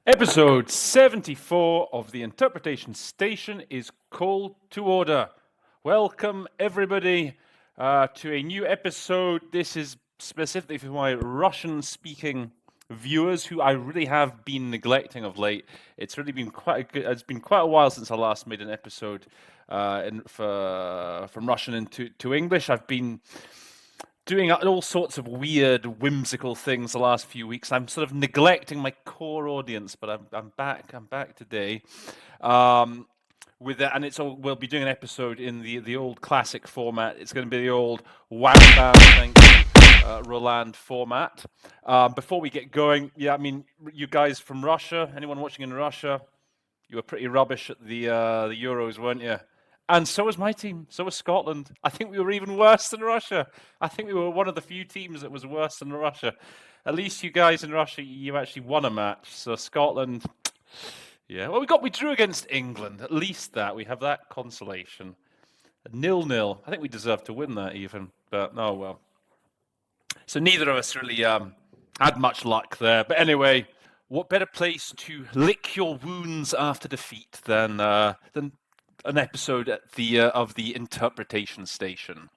Episode 74 of the Interpretation Station is called to order. Welcome, everybody, to a new episode. This is specifically for my Russian-speaking viewers, who I really have been neglecting of late. It's really been it's been quite a while since I last made an episode from Russian into English. I've been doing all sorts of weird, whimsical things the last few weeks. I'm sort of neglecting my core audience, but I'm back. I'm back today with that, and we'll be doing an episode in the old classic format. It's going to be the old wham bam, thank you, Roland format. Before we get going, yeah, I mean, you guys from Russia, anyone watching in Russia, you were pretty rubbish at the Euros, weren't you? And so was my team. So was Scotland. I think we were even worse than Russia. I think we were one of the few teams that was worse than Russia. At least you guys in Russia, you actually won a match. So Scotland, yeah. Well, we drew against England. At least that we have that consolation. 0-0. I think we deserve to win that even. But oh well. So neither of us really had much luck there. But anyway, what better place to lick your wounds after defeat than an episode at of the Interpretation Station.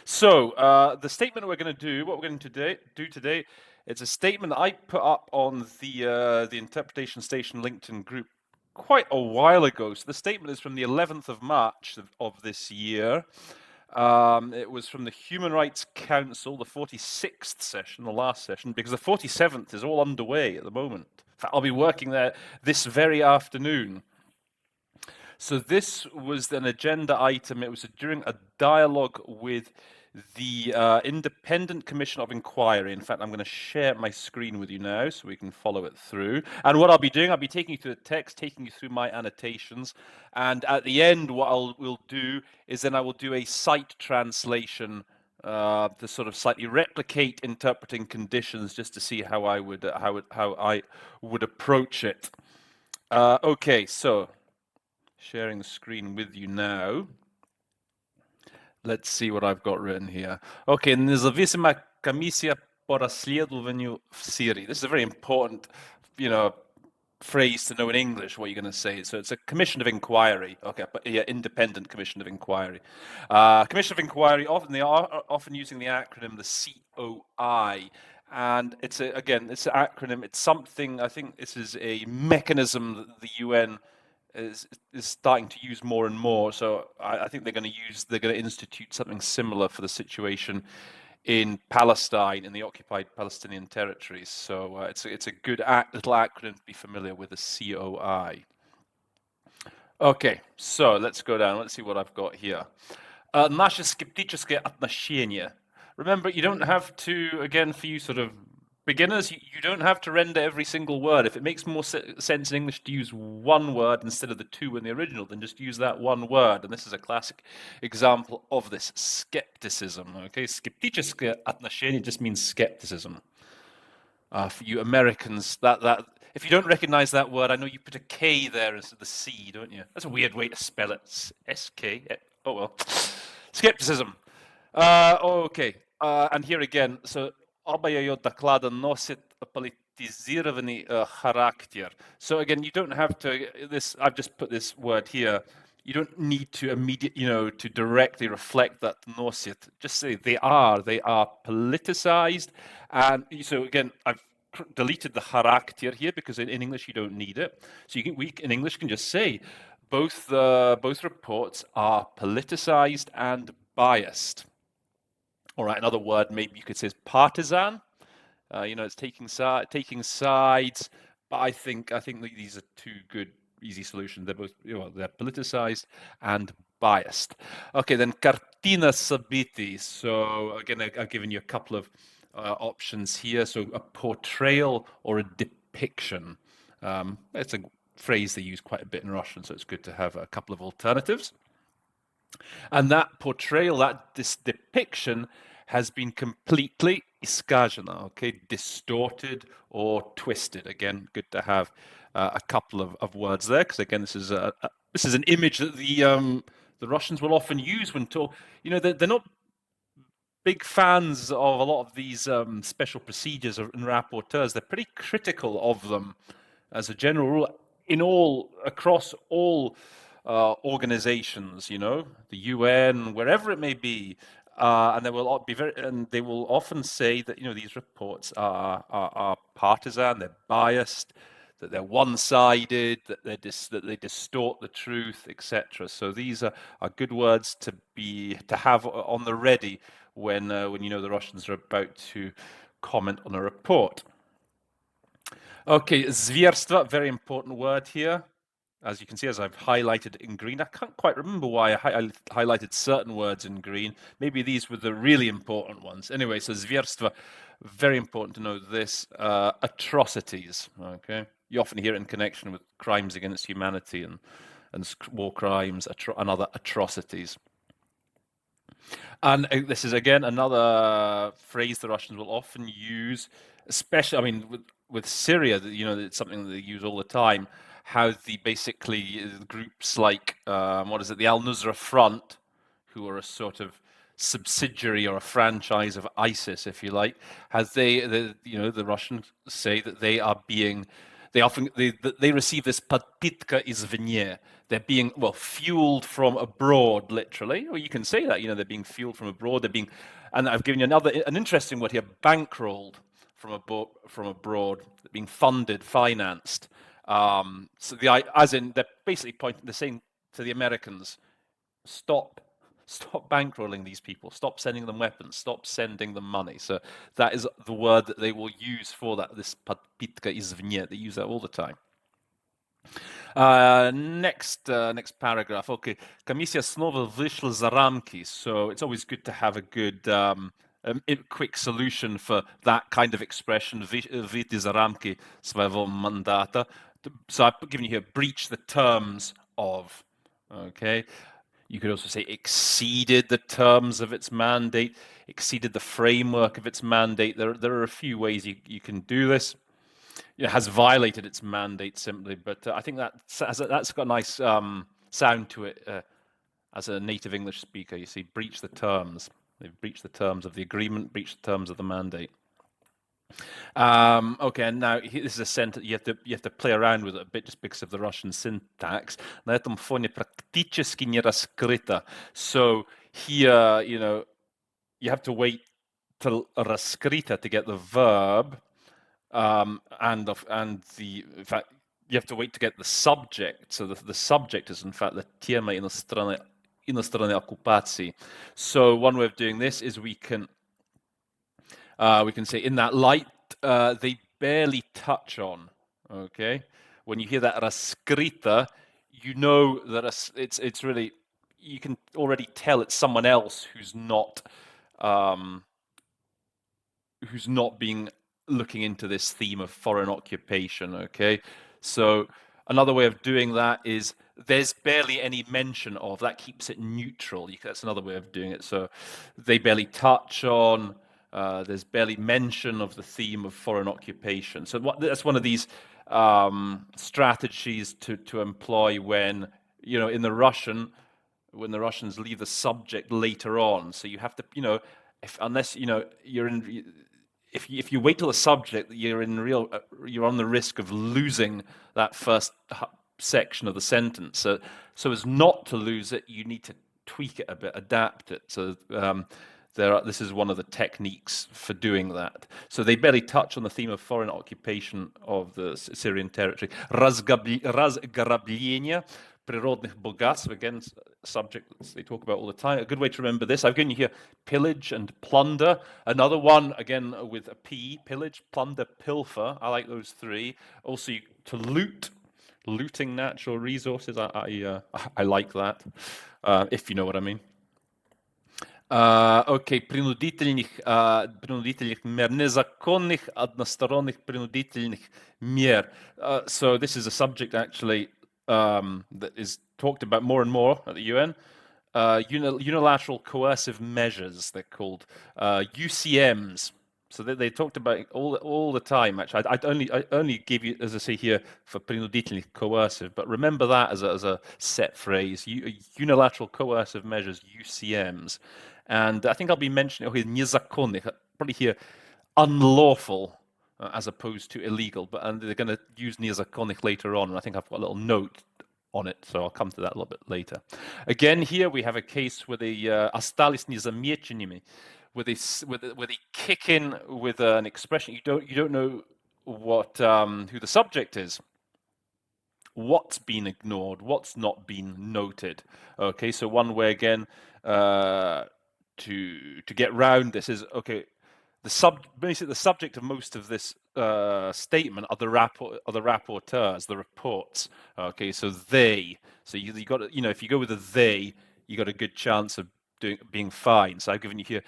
So the statement we're going to do, what we're going to do today, it's a statement that I put up on the Interpretation Station LinkedIn group quite a while ago. So the statement is from the 11th of March of this year. It was from the Human Rights Council, the 46th session, the last session, because the 47th is all underway at the moment. In fact, I'll be working there this very afternoon. So this was an agenda item. It was during a dialogue with the Independent Commission of Inquiry. In fact, I'm going to share my screen with you now so we can follow it through. And what I'll be doing, I'll be taking you through the text, taking you through my annotations. And at the end, what we'll do is then I will do a site translation to sort of slightly replicate interpreting conditions, just to see how I would approach it. Okay, so sharing the screen with you now. Let's see what I've got written here. Okay, Независимая комиссия по расследованию в Syria. This is a very important, phrase to know in English what you're going to say. So it's a commission of inquiry. Okay, but yeah, independent commission of inquiry. Commission of inquiry, they are often using the acronym the COI. And it's an acronym. It's something, I think this is a mechanism that the UN is starting to use more and more. So I think they're going to institute something similar for the situation in Palestine, in the occupied Palestinian territories. So it's a good little acronym to be familiar with, the COI. Okay, so let's go down. Let's see what I've got here. Наше скептическое отношение. Remember, you don't have to, again, for you sort of beginners, you don't have to render every single word. If it makes more sense in English to use one word instead of the two in the original, then just use that one word. And this is a classic example of this, skepticism. Okay, скептическое отношение just means skepticism. For you Americans, that if you don't recognize that word, I know you put a K there instead of the C, don't you? That's a weird way to spell it. S-K. Oh well. Skepticism. Okay. And here again, so оба ее доклада носят политизированный характер. So again, you don't have to, I've just put this word here. You don't need to to directly reflect that nосят. Just say they are politicized. And so again, I've deleted the характер here because in English you don't need it. So we in English can just say both reports are politicized and biased. All right, another word maybe you could say is partisan. It's taking sides. But I think these are two good, easy solutions. They're both, they're politicized and biased. Okay, then картина событий. So again, I've given you a couple of options here. So a portrayal or a depiction. It's a phrase they use quite a bit in Russian, so it's good to have a couple of alternatives. And that portrayal, this depiction, has been completely искажено, okay, distorted or twisted. Again, good to have a couple of words there, because again, this is an image that the Russians will often use when talk. They're not big fans of a lot of these special procedures and rapporteurs. They're pretty critical of them. as a general rule, across all organizations, the UN, wherever it may be, and they will often say that these reports are partisan, they're biased, that they're one-sided, that they distort the truth, etc. So these are good words to have on the ready when the Russians are about to comment on a report. Okay, zверство, very important word here. As you can see, as I've highlighted in green, I can't quite remember why I highlighted certain words in green. Maybe these were the really important ones. Anyway, so zверство, very important to know this. Atrocities, okay? You often hear it in connection with crimes against humanity and war crimes and other atrocities. And this is, again, another phrase the Russians will often use, especially, with Syria, it's something that they use all the time, how basically groups like, the Al-Nusra Front, who are a sort of subsidiary or a franchise of ISIS, if you like, the Russians say that they receive this подпитка извне. They're being, fueled from abroad, literally, or you can say that, they're being fueled from abroad. And I've given you an interesting word here, bankrolled from abroad, being funded, financed. As in, they're basically saying to the Americans, stop bankrolling these people, stop sending them weapons, stop sending them money. So that is the word that they will use for that, this подпитка извне. They use that all the time. Next paragraph. Okay, комиссия снова вышла за рамки. So it's always good to have a good quick solution for that kind of expression, выйти за рамки своего мандата. So I've given you here, breach the terms of, okay? You could also say exceeded the terms of its mandate, exceeded the framework of its mandate. There are a few ways you can do this. It has violated its mandate simply, but I think that's got a nice sound to it as a native English speaker. You see, breach the terms. They've breached the terms of the agreement, breached the terms of the mandate. Okay, and now this is a sentence you have to play around with it a bit just because of the Russian syntax. На этом фоне практически не раскрыто. So here, you have to wait till раскрыто to get the verb, in fact, you have to wait to get the subject. So the subject is in fact the тема иностранной оккупации. So one way of doing this is we can say, in that light, they barely touch on. Okay, when you hear that раскрыто, you know that it's really, you can already tell it's someone else who's not looking into this theme of foreign occupation. Okay, so another way of doing that is there's barely any mention of. That keeps it neutral. That's another way of doing it. So they barely touch on. There's barely mention of the theme of foreign occupation. So that's one of these strategies to employ when, in the Russian, when the Russians leave the subject later on. So you have to, if you wait till the subject, you're on the risk of losing that first section of the sentence. So as not to lose it, you need to tweak it a bit, adapt it. So this is one of the techniques for doing that. So they barely touch on the theme of foreign occupation of the Syrian territory. Разграбление природных богатств, again, subjects they talk about all the time. A good way to remember this, I've given you here pillage and plunder. Another one, again, with a P, pillage, plunder, pilfer. I like those three. Also, to loot, looting natural resources. I like that, if you know what I mean. Okay, принудительных мер, незаконных односторонних принудительных мер. So this is a subject actually that is talked about more and more at the UN. Unilateral coercive measures, they're called UCMs. So they talked about it all the time. Actually, I only give you, as I say here, for принудительных coercive, but remember that as a set phrase. Unilateral coercive measures, UCMs. And I think I'll be mentioning, okay, незаконных, probably here, unlawful. as opposed to illegal. And they're going to use neozakonnych later on, and I think I've got a little note on it, so I'll come to that a little bit later. Again, here we have a case where the остались незамеченными, where they kick in with an expression you don't know what who the subject is, what's been ignored, what's not been noted. Okay, so one way again to get round this is, okay, basically the subject of most of this statement are the rapporteurs, the reports. Okay, so they. So you got to, if you go with a they, you got a good chance of being fine. So I've given you here,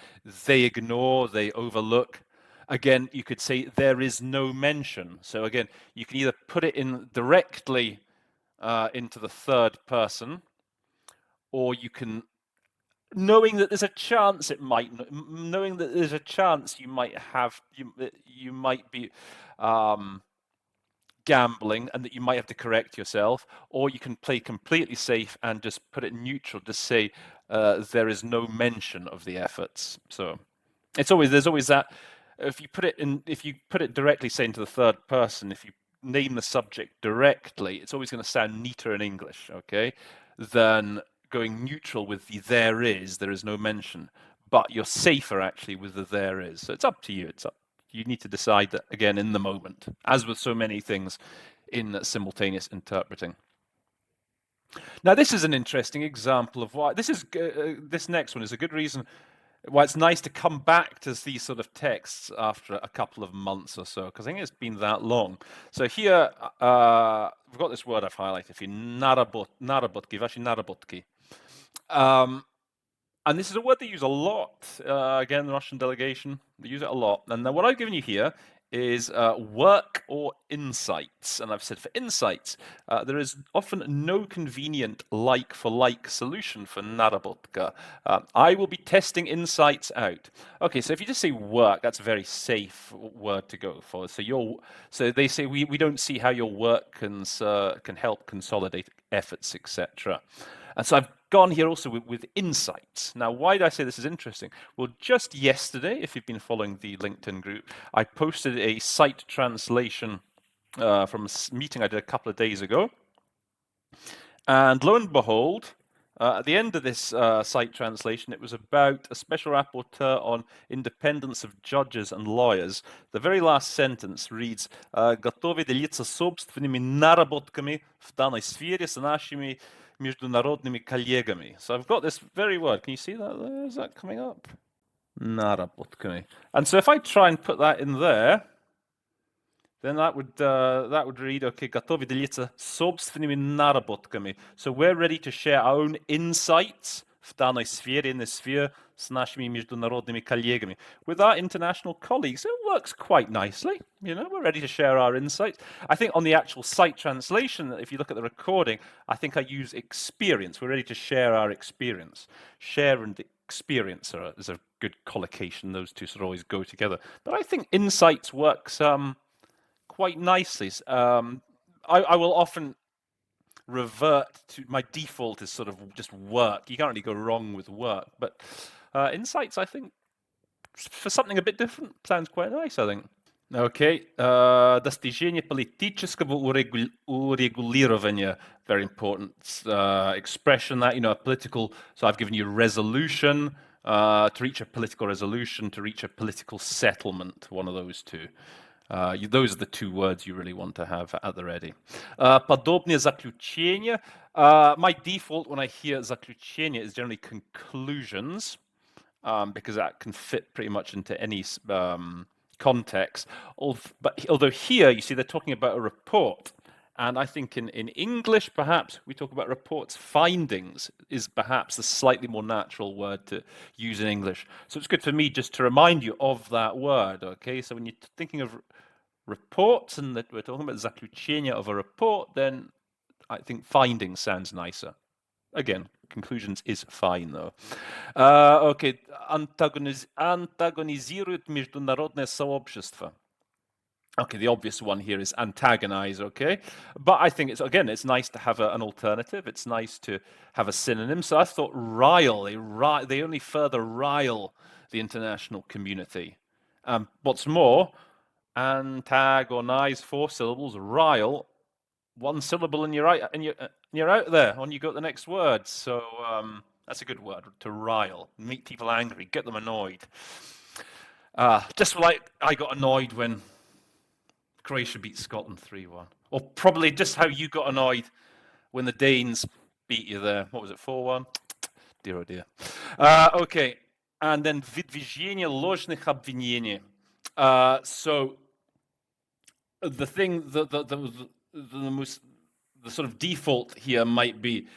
they ignore, they overlook. Again, you could say there is no mention. So again, you can either put it in directly into the third person, or you can, knowing that there's a chance you might have, you might be gambling and that you might have to correct yourself, or you can play completely safe and just put it neutral, just say there is no mention of the efforts. So there's always that. If you put it directly, say, into the third person, if you name the subject directly, it's always going to sound neater in English, okay, than going neutral with the there is no mention. But you're safer actually with the there is. So it's up to you. You need to decide that again in the moment, as with so many things in simultaneous interpreting. Now, this is an interesting example of why this next one is a good reason why it's nice to come back to these sort of texts after a couple of months or so, because I think it's been that long. So here, we've got this word I've highlighted for you, narabotki, vaši narabotki. And this is a word they use a lot. Again, the Russian delegation, they use it a lot. And then what I've given you here is work or insights. And I've said for insights, there is often no convenient like-for-like solution for narabotka. I will be testing insights out. Okay, so if you just say work, that's a very safe word to go for. So they say we don't see how your work can help consolidate efforts, etc. And so I've gone here also with insights. Now, why did I say this is interesting? Well, just yesterday, if you've been following the LinkedIn group, I posted a site translation from a meeting I did a couple of days ago. And lo and behold, at the end of this site translation, it was about a special rapporteur on independence of judges and lawyers. The very last sentence reads, «Готовы делиться собственными наработками в данной сфере с нашими международными коллегами». So I've got this very word. Can you see that there? Is that coming up? Наработками. And so if I try and put that in there, then that would read, okay, готовы делиться собственными наработками. So we're ready to share our own insights в данной сфере, in this sphere, с нашими международными коллегами. With our international colleagues, it works quite nicely. We're ready to share our insights. I think on the actual site translation, if you look at the recording, I think I use experience. We're ready to share our experience. Share and experience is a good collocation. Those two sort of always go together. But I think insights works quite nicely. I will often revert to my default is sort of just work. You can't really go wrong with work, but insights, I think, for something a bit different, sounds quite nice, I think. Okay, достижение политического урегулирования, very important expression that, a political, so I've given you resolution, to reach a political resolution, to reach a political settlement, one of those two. Those are the two words you really want to have at the ready. Подобные заключения. My default when I hear заключение is generally conclusions, because that can fit pretty much into any context. But although here, you see, they're talking about a report. And I think in English, perhaps, we talk about reports. Findings is perhaps the slightly more natural word to use in English. So it's good for me just to remind you of that word, okay? So when you're thinking of reports and that we're talking about заключение of a report, then I think findings sounds nicer. Again, conclusions is fine, though. Okay, антагонизирует международное сообщество. Okay, the obvious one here is antagonize, okay? But I think it's nice to have an alternative. It's nice to have a synonym. So I thought rile, they only further rile the international community. What's more, Antagonize, 4 syllables. Rile, 1 syllable, and you're out, and you're out there. On you go to the next word. So that's a good word, to rile. Make people angry, get them annoyed. Just like I got annoyed when Croatia beat Scotland 3-1. Or probably just how you got annoyed when the Danes beat you there. What was it, 4-1? Dear, oh dear. Okay, and then выдвижение ложных обвинений. So the thing, the sort of default here might be,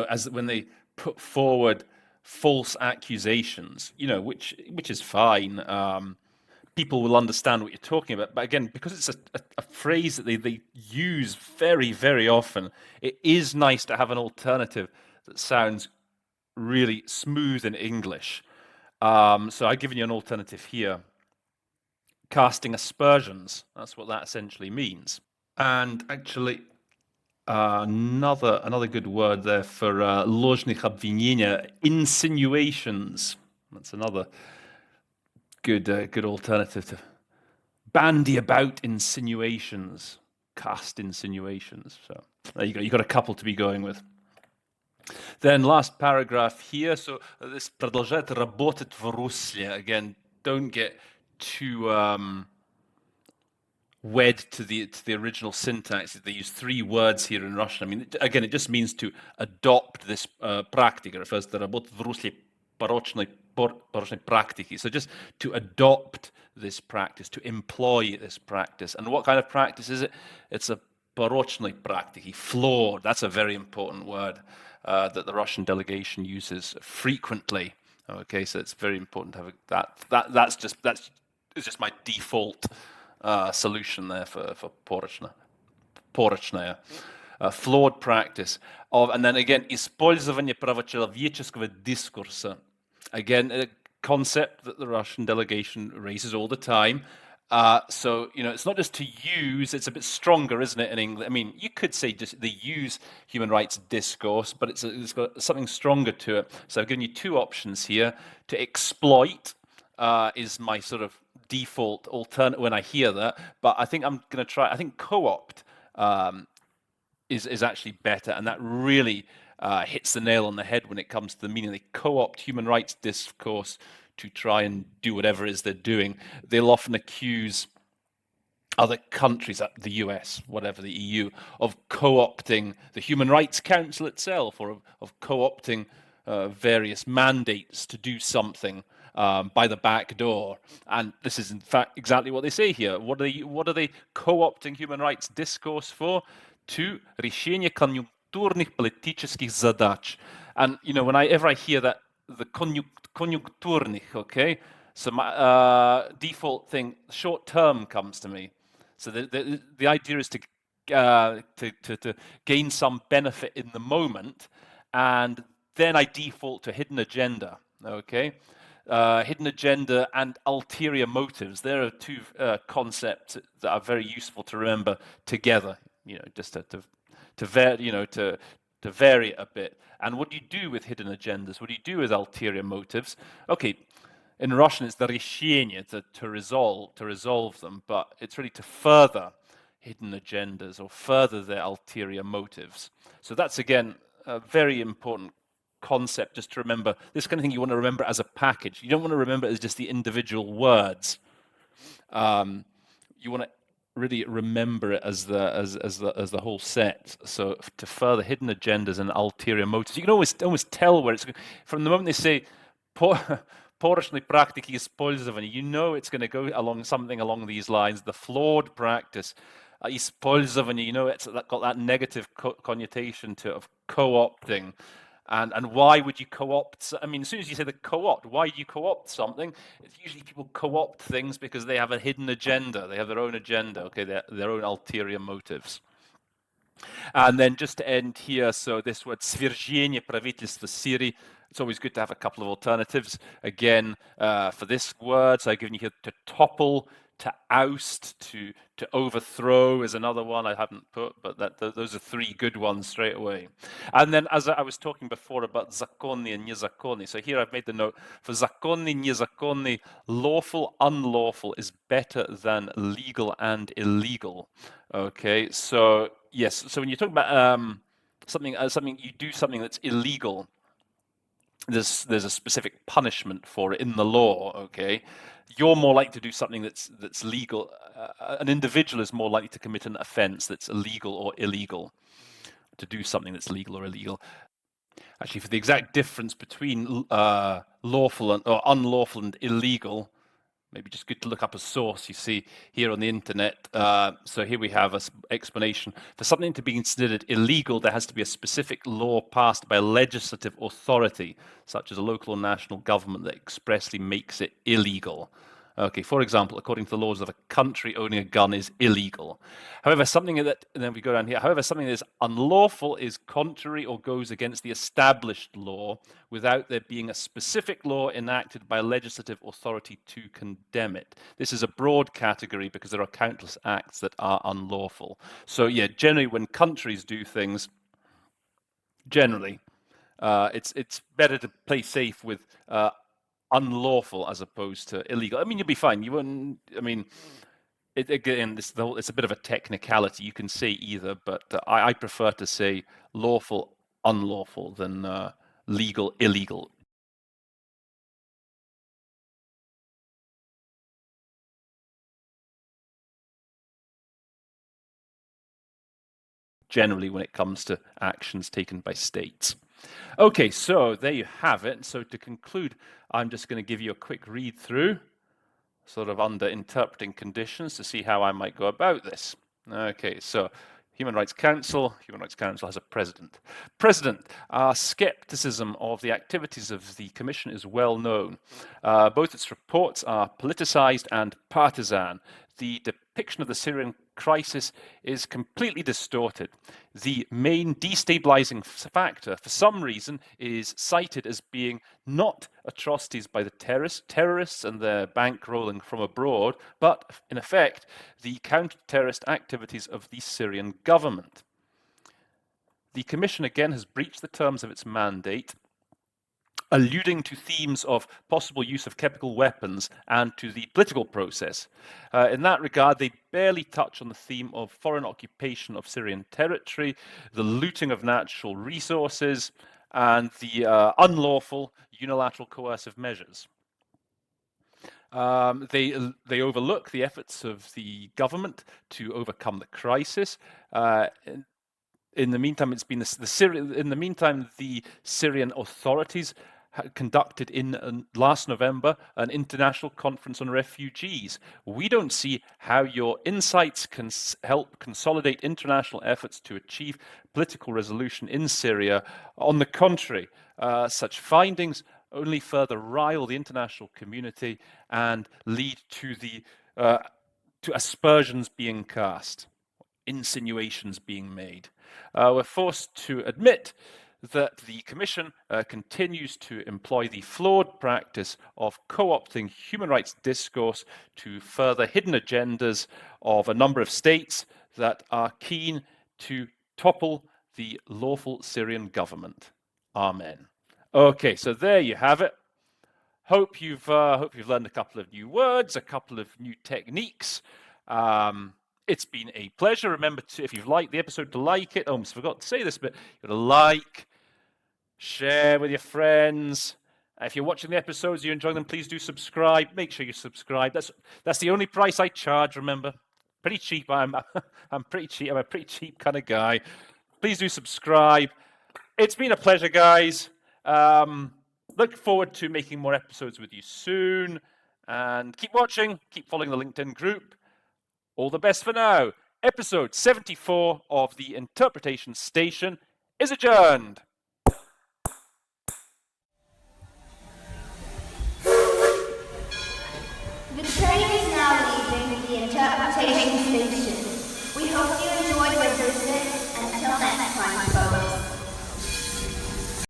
as when they put forward false accusations, which is fine. People will understand what you're talking about. But again, because it's a phrase that they use very, very often, it is nice to have an alternative that sounds really smooth in English. So I've given you an alternative here. Casting aspersions, that's what that essentially means. And actually, another good word there for ложных обвинения, insinuations. That's another good alternative to bandy about insinuations, cast insinuations. So there you go. You got a couple to be going with. Then last paragraph here. So this продолжает работать в русле. Again, don't get too wed to the original syntax. They use 3 words here in Russian. I mean, again, it just means to adopt this практика. It refers to работать в русле порочной практики. So just to adopt this practice, to employ this practice. And what kind of practice is it? It's a порочной практики, flawed. That's a very important word that the Russian delegation uses frequently. Okay, so it's very important to have that's just my default solution there for порочная. Flawed practice of, and then again, использование правочеловеческого дискурса. Again, a concept that the Russian delegation raises all the time. So, it's not just to use, it's a bit stronger, isn't it, in English? I mean, you could say just they use human rights discourse, but it's got something stronger to it. So I've given you 2 options here. To exploit is my sort of default alternative when I hear that, but I think I'm going to try, I think co-opt is actually better, and that really hits the nail on the head when it comes to the meaning. They co-opt human rights discourse to try and do whatever it is they're doing. They'll often accuse other countries, the US, whatever, the EU, of co-opting the Human Rights Council itself, or of co-opting various mandates to do something by the back door. And this is in fact exactly what they say here. What are they co-opting human rights discourse for? To решение конъюнктурных политических задач. And whenever I hear that, the конъюнктурных, okay, so my default thing, short term, comes to me. So the idea is to gain some benefit in the moment, and then I default to hidden agenda. Okay, hidden agenda and ulterior motives. There are 2 concepts that are very useful to remember together. Just to vary it a bit. And what do you do with hidden agendas? What do you do with ulterior motives? Okay, in Russian it's the решение, to resolve them, but it's really to further hidden agendas or further their ulterior motives. So that's again a very important concept just to remember. This kind of thing you want to remember as a package. You don't want to remember it as just the individual words. You want to really remember it as the whole set. So to further hidden agendas and ulterior motives, you can always tell where it's from the moment they say порочной практики использования. It's going to go along something along these lines. The flawed practice, использование. It's got that negative connotation to of co-opting. And why would you co-opt? I mean, as soon as you say the co-opt, why do you co-opt something? It's usually people co-opt things because they have a hidden agenda. They have their own agenda, okay, their own ulterior motives. And then just to end here, so this word свержение правительства Syria. It's always good to have a couple of alternatives. Again, for this word, so I've given you here to topple, to oust, to overthrow is another one I haven't put, but those are three good ones straight away. And then, as I was talking before about zakonni and niezakonni, so here I've made the note for zakonni, niezakonni, lawful, unlawful is better than legal and illegal. Okay, so yes, so when you talk about something you do something that's illegal, there's a specific punishment for it in the law. Okay, you're more likely to do something that's legal. An individual is more likely to commit an offence that's illegal or illegal, to do something that's legal or illegal. Actually, for the exact difference between lawful or unlawful and illegal, maybe just good to look up a source you see here on the internet. So here we have an explanation. For something to be considered illegal, there has to be a specific law passed by a legislative authority, such as a local or national government, that expressly makes it illegal. Okay, for example, according to the laws of a country, owning a gun is illegal. However, something that, and then we go down here, however, something that is unlawful is contrary or goes against the established law without there being a specific law enacted by a legislative authority to condemn it. This is a broad category because there are countless acts that are unlawful. So yeah, generally when countries do things, generally, it's better to play safe with unlawful as opposed to illegal. I mean, you'll be fine. You wouldn't. I mean, again, it's a bit of a technicality. You can say either, but I prefer to say lawful, unlawful than legal, illegal. Generally, when it comes to actions taken by states. Okay, so there you have it. So to conclude, I'm just going to give you a quick read through, sort of under interpreting conditions, to see how I might go about this. Okay, so Human Rights Council has a president. President, skepticism of the activities of the Commission is well known. Both its reports are politicized and partisan. The depiction of the Syrian crisis is completely distorted. The main destabilizing factor, for some reason, is cited as being not atrocities by the terrorists and their bankrolling from abroad, but, in effect, the counter-terrorist activities of the Syrian government. The Commission again has breached the terms of its mandate, alluding to themes of possible use of chemical weapons and to the political process. In that regard, they barely touch on the theme of foreign occupation of Syrian territory, the looting of natural resources, and the unlawful unilateral coercive measures. They overlook the efforts of the government to overcome the crisis. In the meantime, it's been the Syrian authorities conducted in last November an international conference on refugees. We don't see how your insights can help consolidate international efforts to achieve political resolution in Syria. On the contrary, such findings only further rile the international community and lead to to aspersions being cast, insinuations being made. We're forced to admit that the Commission continues to employ the flawed practice of co-opting human rights discourse to further hidden agendas of a number of states that are keen to topple the lawful Syrian government. Amen. Okay, so there you have it. Hope you've learned a couple of new words, a couple of new techniques. It's been a pleasure. Remember to, if you've liked the episode, to like it. I almost forgot to say this, but you've got to like, share with your friends. If you're watching the episodes, you're enjoying them, please do subscribe. Make sure you subscribe. That's the only price I charge, remember. Pretty cheap. I'm pretty cheap. I'm a pretty cheap kind of guy. Please do subscribe. It's been a pleasure, guys. Look forward to making more episodes with you soon. And keep watching. Keep following the LinkedIn group. All the best for now. Episode 74 of the Interpretation Station is adjourned. The train is now leaving the Interpretation Station.